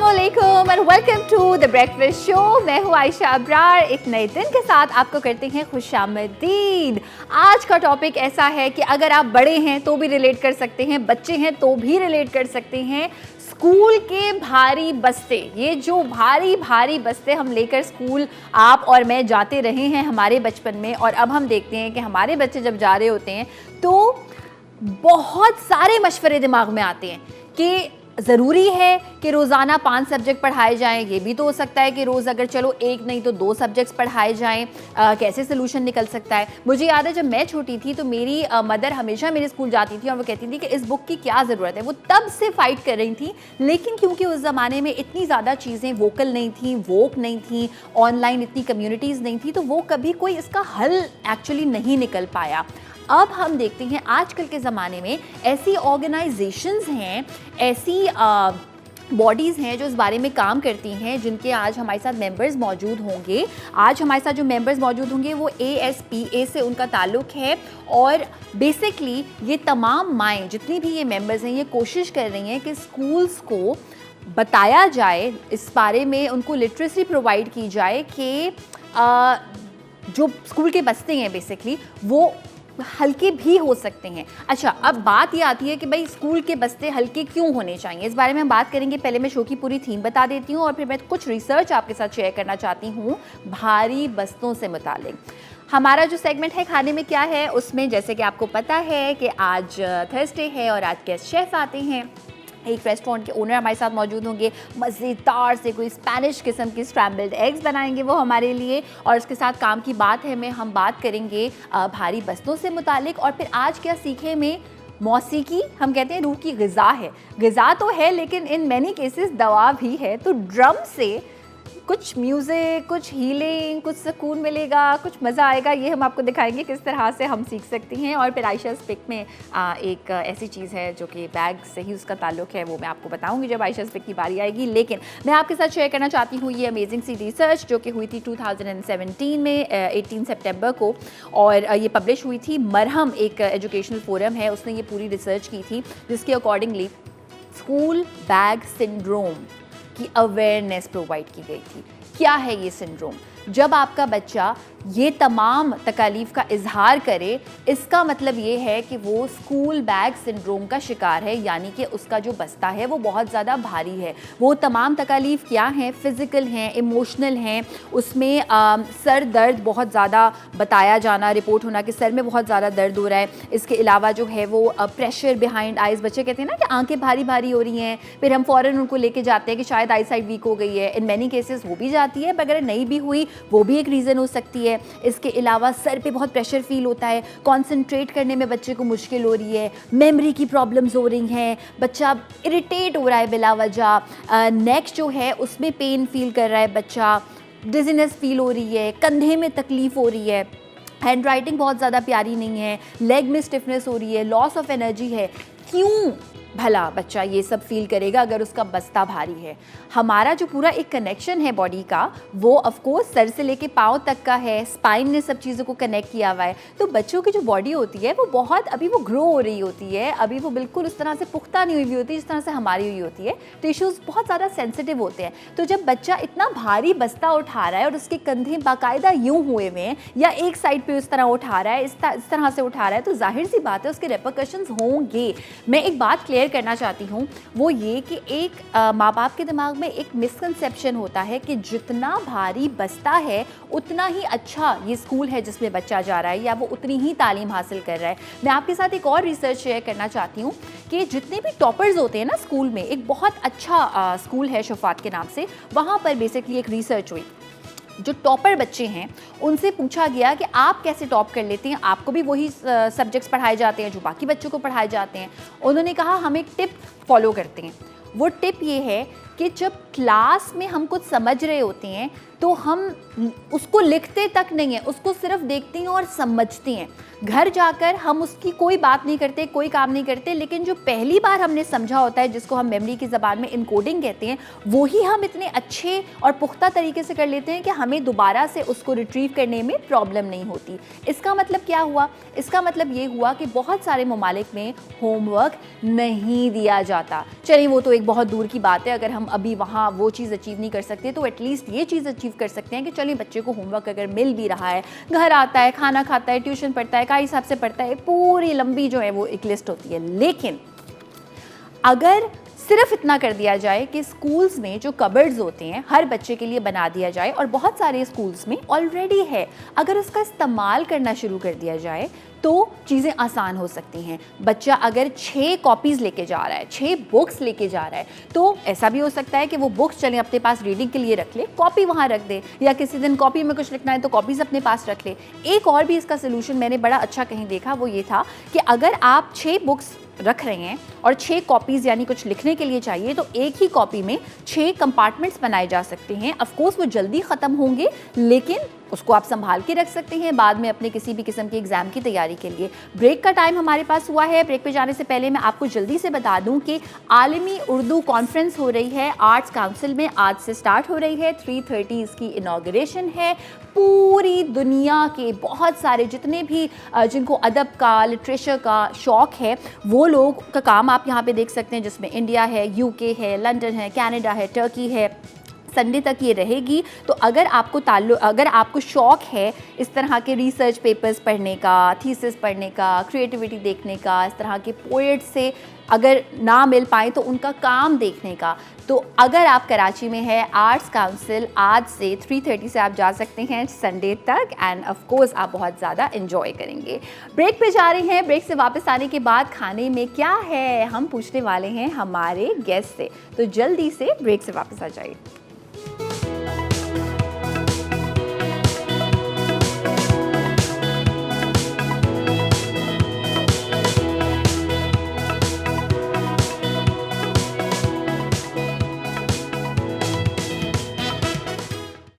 अस्सलामुअलैकुम and welcome to the breakfast show. मैं हूँ आयशा अब्रार। एक नए दिन के साथ आपको करते हैं खुशामदीद। आज का टॉपिक ऐसा है कि अगर आप बड़े हैं तो भी रिलेट कर सकते हैं, बच्चे हैं तो भी रिलेट कर सकते हैं। स्कूल के भारी बस्ते, ये जो भारी भारी बस्ते हम लेकर स्कूल आप और मैं जाते रहे हैं हमारे बचपन में, और अब हम देखते हैं कि हमारे बच्चे जब जा रहे होते हैं तो बहुत सारे मशवरे दिमाग में आते हैं कि ज़रूरी है कि रोज़ाना 5 सब्जेक्ट पढ़ाए जाएं। ये भी तो हो सकता है कि रोज़ अगर चलो एक नहीं तो 2 सब्जेक्ट्स पढ़ाए जाएं। कैसे सोल्यूशन निकल सकता है। मुझे याद है जब मैं छोटी थी तो मेरी मदर हमेशा मेरे स्कूल जाती थी और वो कहती थी कि इस बुक की क्या ज़रूरत है। वो तब से फ़ाइट कर रही थी, लेकिन क्योंकि उस ज़माने में इतनी ज़्यादा चीज़ें वोकल नहीं थी, वोक नहीं थी, ऑनलाइन इतनी कम्यूनिटीज़ नहीं थी, तो वो कभी कोई इसका हल एक्चुअली नहीं निकल पाया। अब हम देखते हैं आजकल के ज़माने में ऐसी ऑर्गेनाइजेशंस हैं, ऐसी बॉडीज़ हैं जो इस बारे में काम करती हैं, जिनके आज हमारे साथ मेंबर्स मौजूद होंगे। आज हमारे साथ जो मेंबर्स मौजूद होंगे वो ASPA से उनका ताल्लुक़ है, और बेसिकली ये तमाम माएँ जितनी भी ये मेंबर्स हैं ये कोशिश कर रही हैं कि स्कूल्स को बताया जाए, इस बारे में उनको लिटरेसी प्रोवाइड की जाए कि जो स्कूल के बस्ते हैं बेसिकली वो हल्के भी हो सकते हैं। अच्छा, अब बात ये आती है कि भाई स्कूल के बस्ते हल्के क्यों होने चाहिए, इस बारे में हम बात करेंगे। पहले मैं शो की पूरी थीम बता देती हूँ और फिर मैं कुछ रिसर्च आपके साथ शेयर करना चाहती हूँ भारी बस्तों से मुतालिक। हमारा जो सेगमेंट है खाने में क्या है, उसमें जैसे कि आपको पता है कि आज थर्सडे है और आज गेस्ट शेफ आते हैं। एक रेस्टोरेंट के ओनर हमारे साथ मौजूद होंगे। मज़ेदार से कोई स्पेनिश किस्म की स्क्रैम्बल्ड एग्स बनाएंगे वो हमारे लिए, और इसके साथ काम की बात है में हम बात करेंगे भारी बस्तों से मुतालिक। और फिर आज क्या सीखे में मौसीकी, हम कहते हैं रूह की ग़िज़ा है। ग़िज़ा तो है लेकिन इन मैनी केसेस दवा भी है। तो ड्रम से कुछ म्यूज़िक, कुछ हीलिंग, कुछ सुकून मिलेगा, कुछ मज़ा आएगा। ये हम आपको दिखाएंगे किस तरह से हम सीख सकते हैं। और फिर आयशा स्पिक में एक ऐसी चीज़ है जो कि बैग से ही उसका ताल्लुक़ है, वो मैं आपको बताऊंगी जब आयशा स्पिक की बारी आएगी। लेकिन मैं आपके साथ शेयर करना चाहती हूँ ये अमेजिंग सी रिसर्च जो कि हुई थी 2017 में 18 सितंबर को, और ये पब्लिश हुई थी। मरहम एक एजुकेशनल फोरम है, उसने ये पूरी रिसर्च की थी, जिसके अकॉर्डिंगली स्कूल बैग सिंड्रोम की अवेयरनेस प्रोवाइड की गई थी। क्या है ये सिंड्रोम? जब आपका बच्चा ये तमाम तकालीफ का इजहार करे, इसका मतलब ये है कि वो स्कूल बैग सिंड्रोम का शिकार है, यानी कि उसका जो बस्ता है वो बहुत ज़्यादा भारी है। वो तमाम तकालीफ क्या हैं? फ़िज़िकल हैं, इमोशनल हैं। उसमें सर दर्द बहुत ज़्यादा बताया जाना, रिपोर्ट होना कि सर में बहुत ज़्यादा दर्द हो रहा है। इसके अलावा जो है वो प्रेशर बिहाइंड आइज़, बच्चे कहते हैं ना कि आंखें भारी भारी हो रही हैं, फिर हम फ़ौरन उनको लेके जाते हैं कि शायद आई साइड वीक हो गई है। इन मैनी केसेस हो भी जाती है, अगर नहीं भी हुई वो भी एक रीज़न हो सकती है। इसके अलावा सर पे बहुत प्रेशर फील होता है, कंसंट्रेट करने में बच्चे को मुश्किल हो रही है, मेमोरी की प्रॉब्लम्स हो रही हैं, बच्चा इरिटेट हो रहा है बिला वजह, नेक जो है उसमें पेन फील कर रहा है बच्चा, डिजीनेस फील हो रही है, कंधे में तकलीफ़ हो रही है, हैंड राइटिंग बहुत ज़्यादा प्यारी नहीं है, लेग में स्टिफनेस हो रही है, लॉस ऑफ एनर्जी है। क्यों भला बच्चा ये सब फील करेगा अगर उसका बस्ता भारी है? हमारा जो पूरा एक कनेक्शन है बॉडी का वो ऑफ कोर्स सर से लेके पाँव तक का है, स्पाइन ने सब चीज़ों को कनेक्ट किया हुआ है। तो बच्चों की जो बॉडी होती है वो बहुत अभी वो ग्रो हो रही होती है, अभी वो बिल्कुल उस तरह से पुख्ता नहीं हुई होती जिस तरह से हमारी हुई होती है। टिश्यूज़ बहुत ज़्यादा सेंसिटिव होते हैं। तो जब बच्चा इतना भारी बस्ता उठा रहा है और उसके कंधे बाकायदा यूँ हुए हुए हैं या एक साइड पर उस तरह उठा रहा है, इस तरह से उठा रहा है, तो जाहिर सी बात है उसके रेपरकशंस होंगे। मैं एक बात क्लियर करना चाहती हूँ, वो ये कि एक माँ बाप के दिमाग में एक मिसकंसेप्शन होता है कि जितना भारी बस्ता है उतना ही अच्छा ये स्कूल है जिसमें बच्चा जा रहा है, या वो उतनी ही तालीम हासिल कर रहा है। मैं आपके साथ एक और रिसर्च शेयर करना चाहती हूँ कि जितने भी टॉपर्स होते हैं ना स्कूल में, एक बहुत अच्छा स्कूल है शफात के नाम से, वहाँ पर बेसिकली एक रिसर्च हुई। जो टॉपर बच्चे हैं उनसे पूछा गया कि आप कैसे टॉप कर लेते हैं, आपको भी वही सब्जेक्ट्स पढ़ाए जाते हैं जो बाकी बच्चों को पढ़ाए जाते हैं? उन्होंने कहा हम एक टिप फॉलो करते हैं। वो टिप ये है कि जब क्लास में हम कुछ समझ रहे होते हैं तो हम उसको लिखते तक नहीं है, उसको सिर्फ देखते हैं और समझते हैं। घर जाकर हम उसकी कोई बात नहीं करते, कोई काम नहीं करते, लेकिन जो पहली बार हमने समझा होता है, जिसको हम मेमोरी की ज़बान में इनकोडिंग कहते हैं, वो ही हम इतने अच्छे और पुख्ता तरीके से कर लेते हैं कि हमें दोबारा से उसको रिट्रीव करने में प्रॉब्लम नहीं होती। इसका मतलब क्या हुआ? इसका मतलब ये हुआ कि बहुत सारे ममालिक में होमवर्क नहीं दिया जाता। चलिए वो तो एक बहुत दूर की बात है, अगर हम अभी वहाँ वो चीज़ अचीव नहीं कर सकते, तो एटलीस्ट ये चीज़ अचीव कर सकते हैं कि चलिए बच्चे को होमवर्क अगर मिल भी रहा है, घर आता है, खाना खाता है, ट्यूशन पढ़ता है, काय हिसाब से पढ़ता है, पूरी लंबी जो है वो एक लिस्ट होती है। लेकिन अगर सिर्फ इतना कर दिया जाए कि स्कूल्स में जो कबर्ड्स होते हैं हर बच्चे के लिए बना दिया जाए, और बहुत सारे स्कूल्स में ऑलरेडी है, अगर उसका इस्तेमाल करना शुरू कर दिया जाए तो चीज़ें आसान हो सकती हैं। बच्चा अगर 6 कॉपीज़ लेके जा रहा है, 6 बुक्स लेके जा रहा है, तो ऐसा भी हो सकता है कि वो बुक्स चलें अपने पास रीडिंग के लिए रख ले, कॉपी वहाँ रख दे, या किसी दिन कॉपी में कुछ लिखना है तो कॉपीज़ अपने पास रख ले। एक और भी इसका सोल्यूशन मैंने बड़ा अच्छा कहीं देखा, वो ये था कि अगर आप 6 बुक्स रख रहे हैं और 6 कॉपीज़ यानी कुछ लिखने के लिए चाहिए, तो एक ही कॉपी में 6 कंपार्टमेंट्स बनाए जा सकते हैं। ऑफ कोर्स वो जल्दी ख़त्म होंगे, लेकिन उसको आप संभाल के रख सकते हैं बाद में अपने किसी भी किस्म के एग्ज़ाम की तैयारी के लिए। ब्रेक का टाइम हमारे पास हुआ है। ब्रेक पे जाने से पहले मैं आपको जल्दी से बता दूं कि आलमी उर्दू कॉन्फ्रेंस हो रही है आर्ट्स काउंसिल में, आज से स्टार्ट हो रही है, 3:30 इसकी इनॉग्रेशन है। पूरी दुनिया के बहुत सारे जितने भी जिनको अदब का, लिटरेचर का शौक़ है, वो लोग का काम आप यहाँ पे देख सकते हैं, जिसमें इंडिया है, यूके है, लंदन है, कनाडा है, टर्की है। संडे तक ये रहेगी। तो अगर आपको शौक़ है इस तरह के रिसर्च पेपर्स पढ़ने का, थीसिस पढ़ने का, क्रिएटिविटी देखने का, इस तरह के पोएट से अगर ना मिल पाए तो उनका काम देखने का, तो अगर आप कराची में है, आर्ट्स काउंसिल आज से 3:30 से आप जा सकते हैं संडे तक, एंड ऑफ कोर्स आप बहुत ज़्यादा एंजॉय करेंगे। ब्रेक पे जा रहे हैं। ब्रेक से वापस आने के बाद खाने में क्या है हम पूछने वाले हैं हमारे गेस्ट से, तो जल्दी से ब्रेक से वापस आ जाइए।